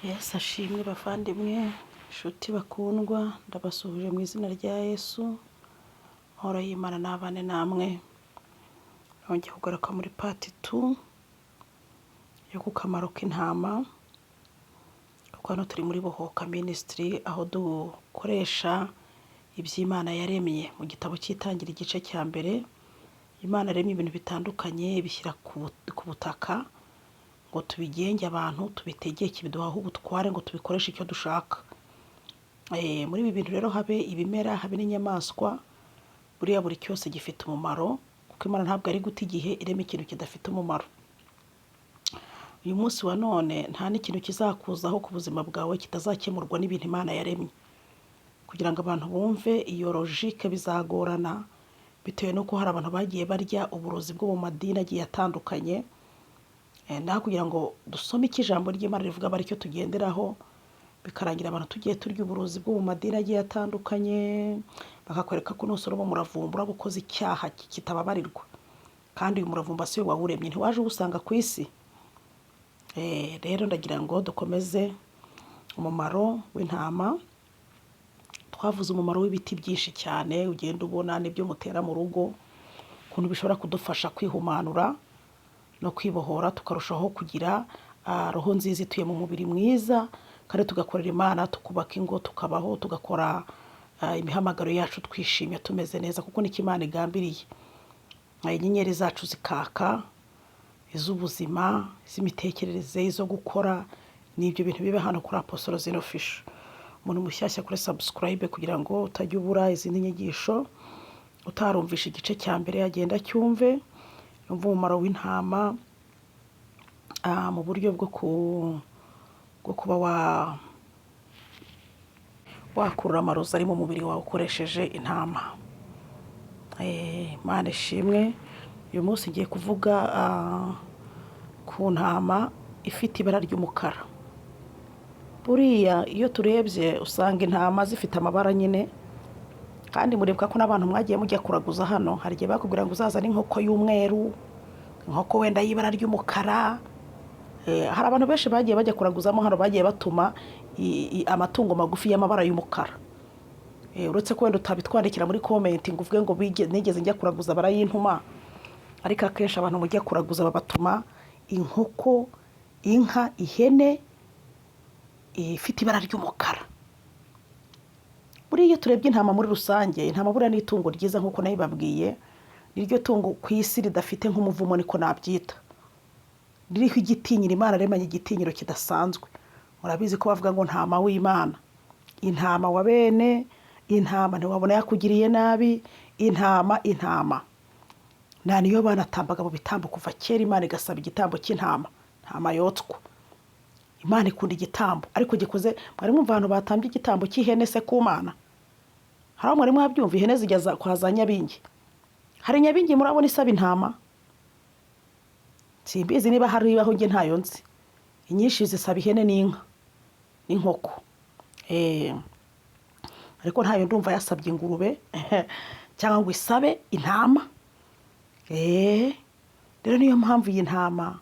Yesu ashimwe bavandimwe, inshuti bakundwa, ndabasuhuje mu izina rya Yesu, amahoro y'Imana n'abane namwe, nongeye kugaruka muri pati 2 yo ku kamaro k'intama, kuko hano turi muri Bohoka Ministry, aho dukoresha iby'Imana yaremye mu gitabo cy'itangira igice cya mbere. Imana yaremye ibintu bitandukanye, bishyira ku butaka ngo tubigenge abantu, tubitegeke, biduhaho ubutware ngo tubikoreshe icyo dushaka. Muri ibi bintu rero habe ibimera, habe n'inyamaswa, buriya buri cyose gifite umumaro, kuko Imana ntabwo ari guta igihe irema ikintu kidafite umumaro. Uyu munsi wa none nta n'ikintu kizakuzaho ku buzima bwawe kitazakemurwa n'ibintu Imana yaremye. Kugira ngo abantu bumve iyo logique bizagorana, bitewe n'uko hari abantu bagiye barya uburozi bwo mu madini agiye atandukanye. Naho kugira ngo dusome icyo ijambo ry'Imana rivuga bari cyo tugenderaho, bikarangira abantu tugiye turya uburozi bwo mu madini agiye atandukanye, bakakwereka ko nusoro umuravumba urabukoze icyaha kitababarirwa, kandi uyu muravumba si we wawuremye, ntiwaje uwusanga ku isi. Rero ndagira ngo dukomeze umumaro w'intama. Twavuze umumaro w'ibiti byinshi cyane ugenda ubona n'ibyo mutera mu rugo, ukuntu bishobora kudufasha kwihumanura no kwibohora, tukarushaho kugira roho nziza ituye mu mubiri mwiza, kandi tugakorera Imana, tukubaka ingo, tukabaho, tugakora imihamagaro yacu twishimye tumeze neza, kuko niko Imana igambiriye. Inyenyeri zacu zikaka, iz'ubuzima, iz'imitekerereze, izo gukora, n'ibyo bintu bibe hano kuri Apostle Zeno Official. Umuntu mushyashya kuri subscribe kugira ngo utajya ubura izindi nyigisho. Utarumvisha igice cya mbere agenda cyumve, yumva umumaro w'intama mu buryo bwo kuba wakurura amarozi ari mu mubiri wawe ukoresheje intama. Imana ishimwe. Uyu munsi ngiye kuvuga ku ntama ifite ibara ry'umukara. Buriya iyo turebye usanga intama zifite amabara nyine, kandi murebwa ko n'abantu mwagiye mujya kuraguza hano, hari igihe bakubwira ngo uzazane inkoko y'umweru, inkoko wenda y'ibara ry'umukara. Hari abantu benshi bagiye bajya kuraguzamo hano, bagiye batuma amatungo magufi y'amabara y'umukara. Uretse ko wenda utabitwandikira muri comment ngo uvuge ngo nigeze njya kuraguza barayintuma, ariko akenshi abantu mujya kuraguza babatuma inkoko, inka, ihene ifite ibara ry'umukara. Buriya iyo turebye intama muri rusange, intama buriya ni itungo ryiza nk'uko nabibabwiye, niryo tungo ku isi ridafite nk'umuvumo, niko nabyita. Ririho igitinyiro, Imana yaremanye igitinyiro kidasanzwe. Murabizi ko bavuga ngo ntama w'Imana, intama wa bene, intama ntiwabona yakugiriye nabi, intama. Nta niyo banatambaga mu bitambo kuva kera, Imana igasaba igitambo cy'intama, ntama yotswa. Imana ikunda igitambo, ariko gikoze. Mwari mwumva abantu batambye igitambo cy'ihene se ku Mana? Hari aho mwari mwabyumva ihene zijya kwa za Nyabingi? Hari Nyabingi murabona isaba intama? Simbizi niba hari ibaho, njye ntayo nzi. Inyinshi zisaba ihene n'inka n'inkoko. Ariko ntayo ndumva yasabye ingurube cyangwa ngo isabe intama. Rero niyo mpamvu iyi ntama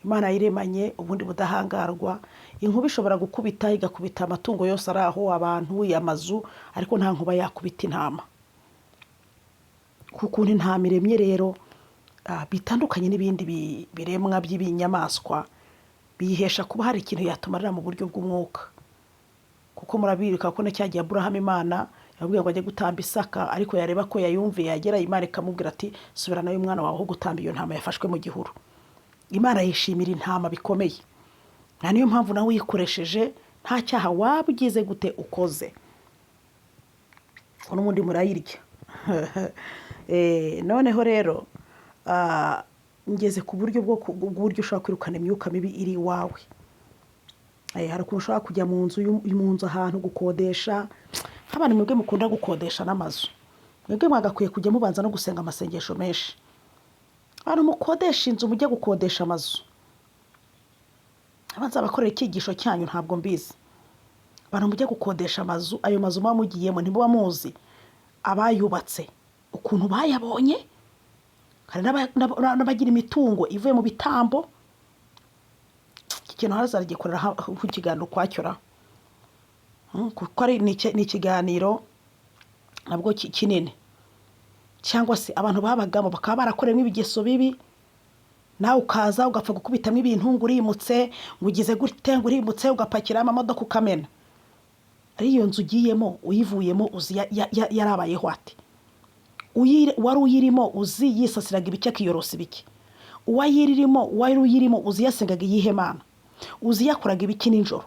Imana yiremanye ubundi budahangarwa. Inkuba ishobora gukubita, igakubita amatungo yose ari aho, abantu, amazu, ariko nta nkuba yakubita intama. Kuko intama iremye rero bitandukanye n'ibindi biremwa by'ibinyamaswa, biyihesha kuba hari ikintu yatumarira mu buryo bw'umwuka. Kuko murabirika ko cyagiye Aburahamu Imana yabwiye ngo ajye gutamba Isaka, ariko yareba ko yayumviye, yagera Imana ikamubwira ati subira nayo umwana wawe aho gutamba iyo ntama yafashwe mu gihuru. Imana yishimira intama bikomeye. Niyo mpamvu nawe uyikoresheje nta cyaha waba ugize gute ukoze. N'ubundi murayirya. Noneho rero ngeze ku buryo bw'uburyo ushobora kwirukana imyuka mibi iri iwawe. Hari ukuntu ushobora kujya mu nzu ahantu gukodesha. Nk'abantu mwebwe mukunda gukodesha n'amazu, mwebwe mwagakwiye kujya mubanza no gusenga amasengesho menshi. Abantu mukodesha inzu, mujye gukodesha amazu, abanza bakorera icyigisho cyanyu ntabwo mbizi. Abantu mujye gukodesha amazu, ayo mazu muba mugiyemo ntimuba muzi abayubatse ukuntu bayabonye. Hari n'abagira imitungo ivuye mu bitambo. ikintu hazagikorera nk'ikiganiro kwacyora kuko ni ikiganiro nabwo kinini, cyangwa se abantu babagamo bakaba barakoremo ibigeso bibi, nawe ukaza ugapfa gukubitamo ibintu ngo urimutse, ngo ugize gute, ngo urimutse ugapakira amamodoka ukamena. Ari iyo nzu ugiyemo uyivuyemo uzi yarabayeho ati, wari uyirimo uzi yisasiraga ibiki akiyorosa ibiki, wari uyirimo uzi yasengaga iyihe Mana, uzi yakoraga ibiki nijoro.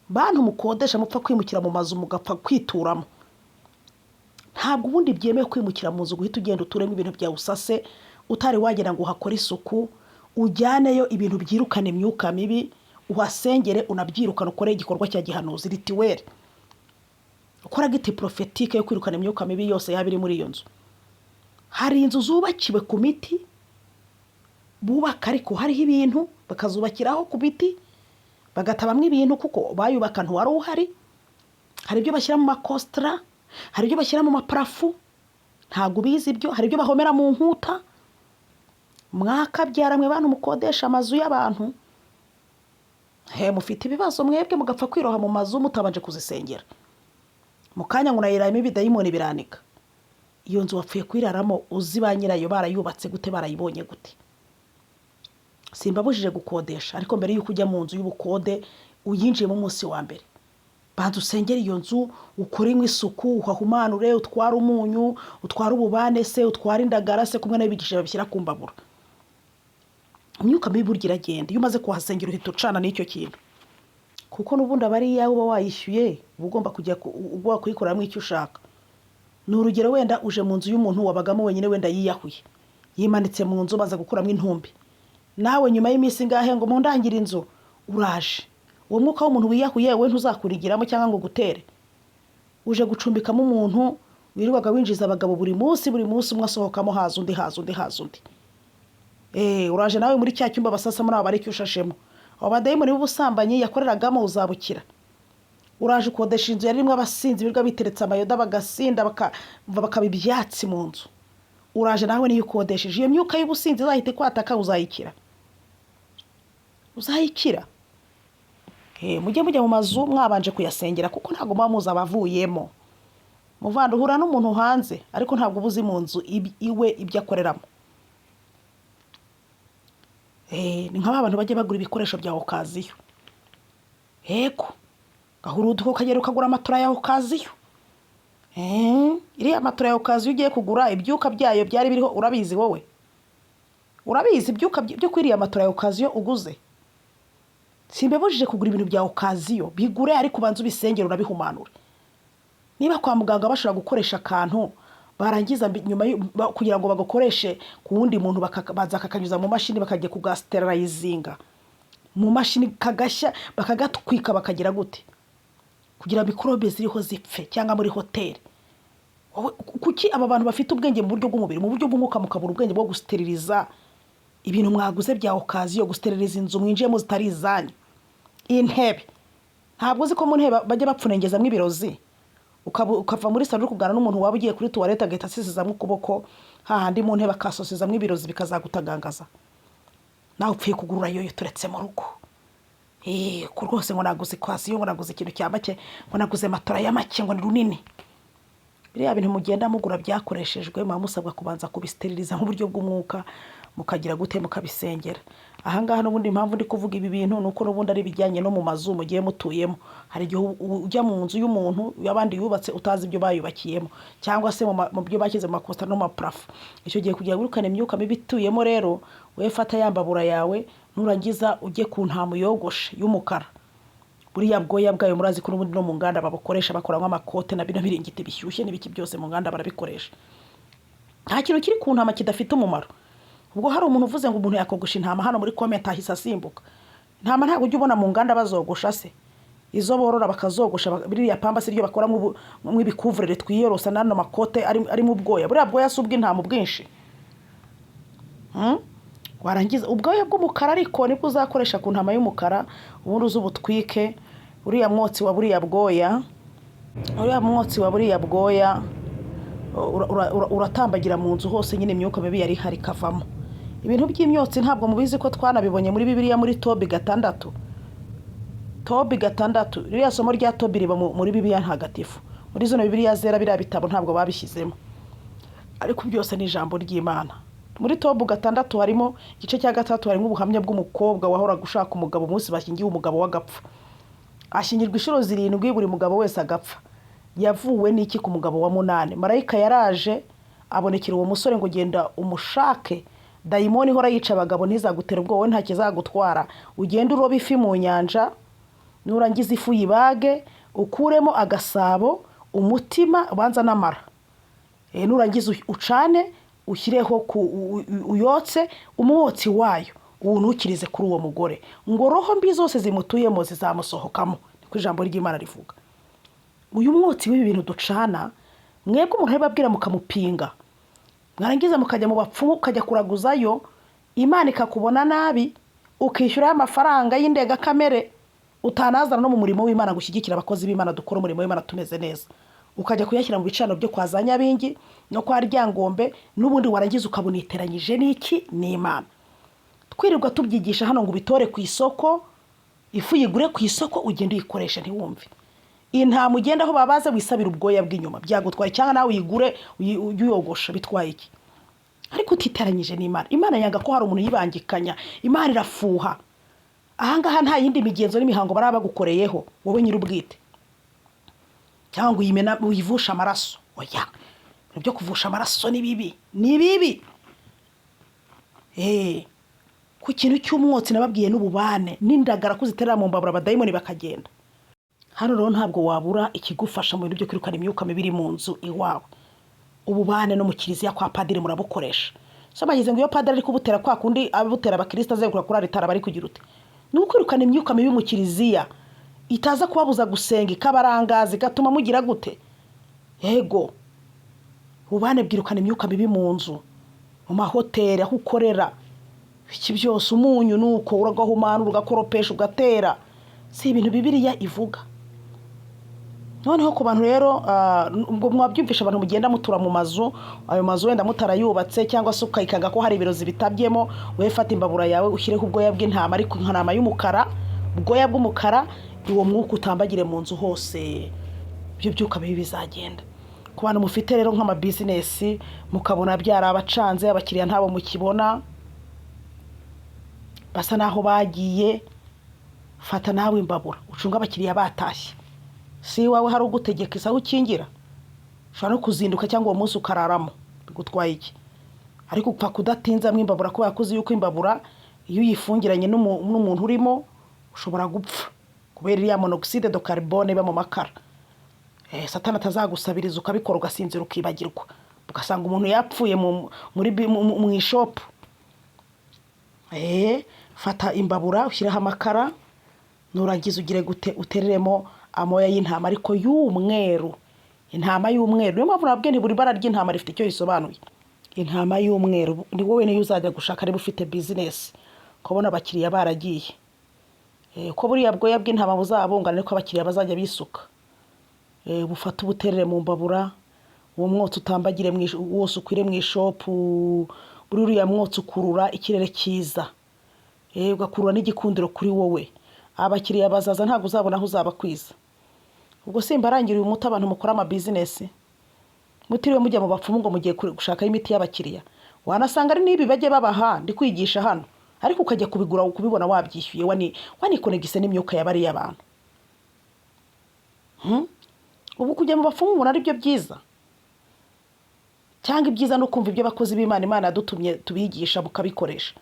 Bantu mukodesha mupfa kwimukira mu mazu mugapfa kwituramo, ntabwo ubundi byemewe kwimukira mu nzu guhita ugenda uturemo ibintu byawe usase utari wagera ngo uhakore isuku, ujyaneyo ibintu byirukana imyuka mibi, uhasengere unabyirukana, ukore igikorwa cya gihanuzi rituweli, ukora giti prophetique yo kwirukana imyuka mibi yose yaba iri muri iyo nzu. Hari inzu zubakiwe ku miti bubaka, ariko hariho ibintu bakazubakiraho ku biti bagatabamwe ibintu kuko bayubaka ntuwari uhari. Hari ibyo bashyira mu makostra, hari ibyo bashyira mu maparafu, ntabwo ubizi ibyo. Hari ibyo bahomera mu nkuta. Mwakabyaramwe bantu mukodesha amazu y'abantu, mufite ibibazo mwebwe mugapfa kwiroha mu mazu mutabanje kuzisengera. Mukanya ngo nayiramo ibidayimoni biranika. Iyo nzu wapfuye kwiraramo uzi ba nyirayo barayubatse gute, barayibonye gute. Simbabujije gukodesha, ariko mbere yuko ujya mu nzu y'ubukode uyinjiye mu munsi wa mbere, banza usengera iyo nzu, ukoremo isuku, uhahumanure, utwara umunyu, utwara ububane se, utwara indagara se, kumwe n'abigisha babishyira ku mbabura. Imyuka mibi burya iragenda iyo umaze kuhasengera uhita ucana n'icyo kintu, kuko n'ubundi abari iyawe uba wayishyuye, uba ugomba kujya kuyikoreramo icyo ushaka. Ni urugero, wenda uje mu nzu y'umuntu wabagamo wenyine, wenda yiyahuye yimanitse mu nzu baza gukuramo intumbi, nawe nyuma y'iminsi ngahe ngo mundangire inzu uraje, uwo mwuka w'umuntu wiyahuye we ntuzakurigiramo cyangwa ngo gutere. Uje gucumbikamo umuntu wirirwaga winjiza abagabo buri munsi umwe asohokamo, haza undi. Uraje nawe muri cya cyumba basasa muri abo ariko ushashemo, abo badayimoni b'ubusambanyi yakoreragamo uzabukira. Uraje ukodesha inzu yarimwe abasinzi birirwa biteretse amayoda bagasinda bakaba ibyatsi mu nzu. Uraje nawe niyo ukodesheje, iyo myuka y'ubusinzi izahita kwataka, uzayikira. Mujye mujya mu mazu mwabanje kuyasengera, kuko ntabwo muba muzi abavuyemo. Muvanda uhura n'umuntu hanze ariko ntabwo ubuzi mu nzu iwe ibyo akoreramo. Ni nk'aba bantu bajya bagura ibikoresho bya okaziyo. Yego, gahura ukagera ukagura amatora ya okaziyo. Iriya matora ya okaziyo ugiye kugura, ibyuka byayo byari biriho, urabizi wowe? Urabizi ibyuka byo kwiriya matora ya okaziyo uguze? Simbebujije kugura ibintu bya okaziyo, bigure ariko ubanza ubisengera unabihumanura. Niba kwa muganga bashobora gukoresha akantu barangiza nyuma kugira ngo bagakoreshe ku wundi muntu, baza kakanyuza mu mashini bakajya kugasterilizinga mu mashini, kagashya bakagatwika bakagira gute, kugira mikorobe ziriho zipfe, cyangwa muri hoteli. Kuki aba bantu bafite ubwenge mu buryo bw'umubiri, mu buryo bw'umwuka mukabura ubwenge bwo gusteriliza ibintu mwaguze bya okaziyo, gusteriliza inzu mwinjiyemo zitari izanyu? Intebe, ntabwo uzi ko mu ntebe bajya bapfunengezamo ibirozi, ukava muri salo kugana n'umuntu waba ugiye kuri toilette agahita asisizamo ukuboko, hahandi mu ntebe akasosizamo ibirozi bikazagutagangaza. Nawe upfuye kugurura yoyo turetse mu rugo. Ko rwose ngo naguze okaziyo, ngo naguze ikintu cya make, ngo naguze matora ya make, ngo ni runini. Biriya bintu mugenda mugura byakoreshejwe, muba musabwa kubanza kubisteriliza mu buryo bw'umwuka, mukagira gute, mukabisengera. Ahangaha n'ubundi impamvu ndi kuvuga ibi bintu nuko n'ubundi ari bijyanye no mu mazu mugiye mutuyemo. Hari igihe ujya mu nzu y'umuntu y'abandi yubatse utazi ibyo bayubakiyemo, cyangwa se mu byo bashyize mu makosta no mu parafu. Icyo gihe kugira wirukane imyuka mibi ituyemo rero, we fata yambabura yawe, nurangiza ujye ku ntamu yogoshe y'umukara. Buriya bwoya bwayo murazi ko n'ubundi no mu nganda babukoresha bakoramo amakote na bino biringiti bishyushye n'ibiki byose mu nganda barabikoresha. Nta kintu kiri ku ntama kidafite umumaro. Ubwo hari umuntu uvuze ngo umuntu yakogosha intama, hano muri comment ahise asimbuka. Intama ntabwo ujya ubona mu nganda bazogosha se, izo borora bakazogosha, biriya pamba siryo bakora mu ibikuvurere twiyorosa n'ano makote ari mu bwoya. Buriya bwoya si ubw'intama bwinshi. Warangiza ubwoya bw'umukara ariko nibwo uzakoresha ku ntama y'umukara, ubundi uzubutwike. Uriya mwotsi wa buriya bwoya uratambagira mu nzu hose, nyine imyuka mibi yari hari kavamo. Ibintu by'imyotsi ntabwo mubizi ko twanabibonye muri Bibiliya muri Tobi 6. Tobi 6 ririya somo rya Tobi riba muri Bibiliya ntagatifu. Muri zino Bibiliya zera biriya bitabo ntabwo babishyizemo, ariko byose ni ijambo ry'Imana. Muri Tobi 6 harimo igice cya 3 harimo ubuhamya bw'umukobwa wahoraga gushaka umugabo umunsi bashyingiye umugabo w'agapfa. Ashyingirwa inshuro 7 buri mugabo wese agapfa. Yavuwe n'iki ku mugabo wa 8? Marayika yaraje abonekera uwo musore ngo genda umushake. Dayimoni hora yica abagabo ntizagutera ubwoba, nta kizagutwara. Ugenda uroba ifi mu nyanja, nurangiza ifu yibage, ukuremo agasabo, umutima ubanza n'amara. Nurangiza ucane, ushyireho uyotse umwotsi wayo, unukirize kuri uwo mugore, ngo roho mbi zose zimutuyemo zizamusohokamo. Niko ijambo ry'Imana rivuga. Uyu mwotsi w'ibi bintu ducana, mwebwe umuntu arababwira mukamupinga, mwarangiza mukajya mu bapfumu, ukajya kuraguzayo, Imana ikakubona nabi, ukishyura amafaranga y'indega kamere, utanazana no mu murimo w'Imana gushyigikira abakozi b'Imana dukora umurimo w'Imana tumeze neza. Ukajya kuyashyira mu bicano byo kwa za Nyabingi no kwa Ryangombe, n'ubundi warangiza ukabona iteranyije n'iki n'Imana. Twirirwa tubyigisha hano ngo bitore ku isoko, ifu yigure ku isoko, ugenda uyikoresha ntiwumve. Intama ugenda aho babaze wisabira ubwoya bw'inyuma byagutwaye, cyangwa nawe uyigure uyogosha bitwaye iki? Ariko utiteranyije n'Imana. Imana yanga ko hari umuntu yibangikanya. Imana irafuha. Ahangaha nta yindi migenzo n'imihango baraba bagukoreyeho wowe nyir'ubwite, cyangwa ngo uyimena uyivusha amaraso. Oya, ibyo kuvusha amaraso ni bibi, ni bibi. Ku kintu cy'umwotsi nababwiye n'ububane n'indagara kuziterera mu mbabura abadayimoni bakagenda. Hano rero ntabwo wabura ikigufasha mu bintu byo kwirukana imyuka mibi mu nzu iwawe. Ububane no mu kiliziya kwa padiri murabukoresha. Bagize ngo iyo padiri ari kubutera kwa kundi abutera abakristo azegura kuri aritara bari kugira ute? Ni ukwirukana imyuka mibi mu kiliziya itaza kubabuza gusenga, ikabarangaza, igatuma mugira gute? Yego, ububane bwirukana imyuka mibi mu nzu, mu mahoteli aho ukorera. Iki byose umunyu nuko uragahumana, ugakoropesha, ugatera. Si ibintu Bibiliya ivuga. Noneho ku bantu rero ubwo mwabyumvisha abantu mugenda mutura mu mazu, ayo mazu wenda mutarayubatse, cyangwa se ukayikanga ko hari ibirozi bitabyemo, we fata imbabura yawe ushyireho ubwoya bw'intama, ariko nk'intama y'umukara, ubwoya bw'umukara, uwo mwuka utambagire mu nzu hose, ibyo byuka bibi bizagenda. Ku bantu mufite rero nk'ama business mukabona byarabacanze, abakiriya ntabo mukibona, basa naho bagiye, fata nawe imbabura ucunga abakiriya batashye. Si wawe hari ugutegeka isaho ukingira, ushobora no kuzinduka cyangwa uwo munsi ukararamo, bigutwaye iki? Ariko upfa kudatinza mwimbabura ko yakuzi yuko imbabura iyo uyifungiranye n'umuntu urimo ushobora gupfa kubera iriya monoxide de carbone iba mu makara. Satani atazagusabiriza ukabikora ugasinzira ukibagirwa, ugasanga umuntu yapfuye mu ishop. Fata imbabura ushyiraho amakara, nurangiza ugire gute, utereremo amoya y'intama ariko y'umweru. Intama y'umweru niyo mpamvu nabwiye nti buri bara ry'intama rifite icyo risobanuye. Intama y'umweru ni wowe niyo uzajya gushaka niba ufite business, kubona abakiriya baragiye. Ko buriya bwoya bw'intama buzabungana niko abakiriya bazajya bisuka. Bufata ubuterere mu mbabura, uwo mwotsi utambagire wose ukwire mu ishop, buri uriya mwotsi ukurura ikirere cyiza. Ugakurura n'igikundiro kuri wowe. Abakiriya bazaza ntabwo uzabona aho uzaba kwiza. Ubwo simbarangiriye umuti abantu mukora ama business, mutiriwe mujya mu bapfumu ngo mugiye gushaka imiti y'abakiriya. Wanasanga ari nibi bajye babaha ndi kwigisha hano, ariko ukajya kubigura ukubibona wabyishyuye, wanikonegise n'imyuka yabari y'abantu. Ubu kujya mu bapfumu ubona ari byo byiza, cyangwa ibyiza no kumva ibyo bakozi b'Imana Imana yadutumye tubigisha mukabikoresha.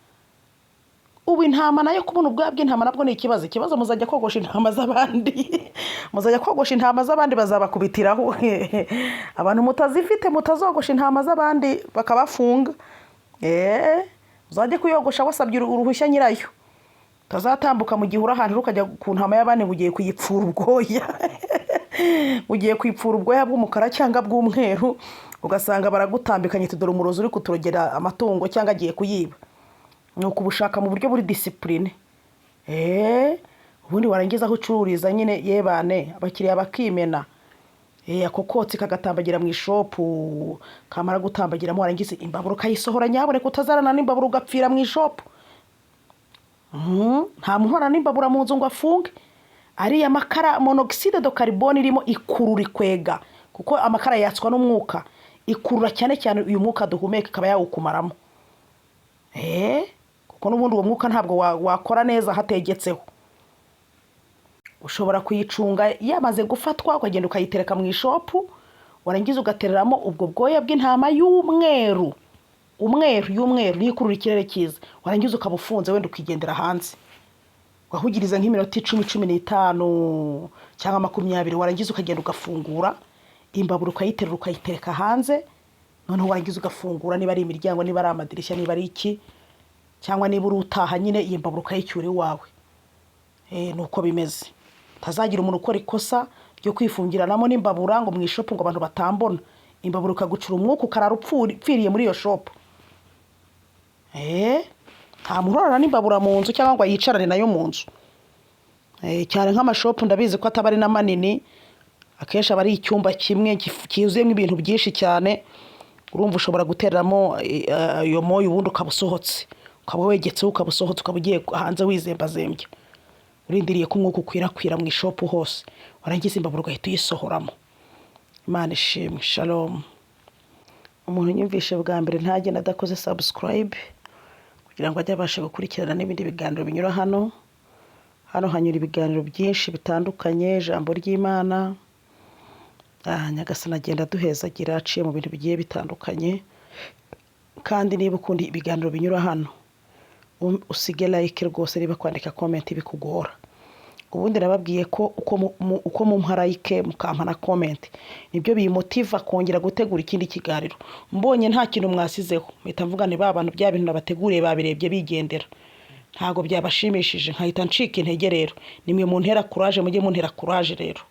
Ubu intama nayo kubona ubwa bw'intama nabwo ni ikibazo. Muzajya kogosha intama z'abandi. Muzajya kogosha intama z'abandi bazabakubitiraho. Abantu mutazifite mutazogosha intama z'abandi bakabafunga. Uzajye kuyogosha wasabye uruhushya nyirayo. Tazatambuka mu gihura ahantu ukajya ku ntama y'abandi ugiye kuyipfura ubwoya. Ugiye kwipfura ubwoya bw'umukara cyangwa bw'umweru, ugasanga baragutambikanye tudora umurozi uri kuturogera amatungo cyangwa agiye kuyiba. Nuko ubushaka mu buryo buri discipline. Ubundi warangiza aho ucururiza nyine yebane abakiriya bakimena. Ako kotsi kagatambagira mu ishop, kamara gutambagiramo warangiza imbabura kayisohora nyabone kutazarana n'imbabura ugapfira mu ishop. Nta muntu arana n'imbabura mu nzu ngo afunge. ariya makara monoxide de carbone irimo ikurura ikwega, kuko amakara yatswa n'umwuka, ikurura cyane cyane uyu mwuka duhumeka ikaba yawukumaramo. Kuko n'ubundi uwo mwuka ntabwo wakora neza hategetseho. Ushobora kuyicunga yamaze gufatwa ukagenda ukayitereka mu ishopu, warangiza ugatereramo ubwo bwoya bw'intama y'umweru n'ikurura ikirere cyiza, warangiza ukabufunze wenda ukigendera hanze ugahugiriza nk'iminota 10-15 cyangwa 20, warangiza ukagenda ugafungura imbabura ukayiterura ukayitereka hanze, noneho warangiza ugafungura niba ari imiryango, niba ari amadirishya, niba ari iki, cyangwa niba uri utaha nyine iyi mbabura ukayicyura iwawe. Nuko bimeze. Tazagira umuntu ukora ikosa ryo kwifungiranamo n'imbabura ngo mu ishopu ngo abantu batambona, imbabura ukagucura umwuka ukarara upfiriye muri iyo shopu. Nta muntu urarana n'imbabura mu nzu cyangwa ngo yicarane nayo mu nzu. Cyane nk'amashopu ndabizi ko ataba ari na manini, akenshi aba ari icyumba kimwe cyuzuyemo ibintu byinshi cyane, urumva ushobora gutereramo iyo moyo ubundi ukaba usohotse, ukaba wegetseho ukaba usohotse, ukaba ugiye hanze wizembazembye, urindiriye ko umwuka ukwirakwira mu ishopu hose, warangiza imbabura ugahita uyisohoramo. Imana ishimwe. Shalom. Umuntu unyumvishe bwa mbere ntagenda adakoze subscribe kugira ngo ajye abasha gukurikirana n'ibindi biganiro binyura hano hanyura ibiganiro byinshi bitandukanye, ijambo ry'Imana, Nyagasani agenda duhezagira aciye mu bintu bigiye bitandukanye. Kandi niba ukunda ibiganiro binyura hano, usige like rwose, niba kwandika comment bikugora. Ubundi nababwiye ko uko mumpa like mukampa na comment nibyo bimotiva kongera gutegura ikindi kiganiro. Mbonye nta kintu mwasizeho mpita mvuga ni bantu bya bintu nabateguriye babirebye bigendera, ntago byabashimishije, nkahita ncika intege. Rero nimwe mu ntera courage, mujye mu ntera courage rero.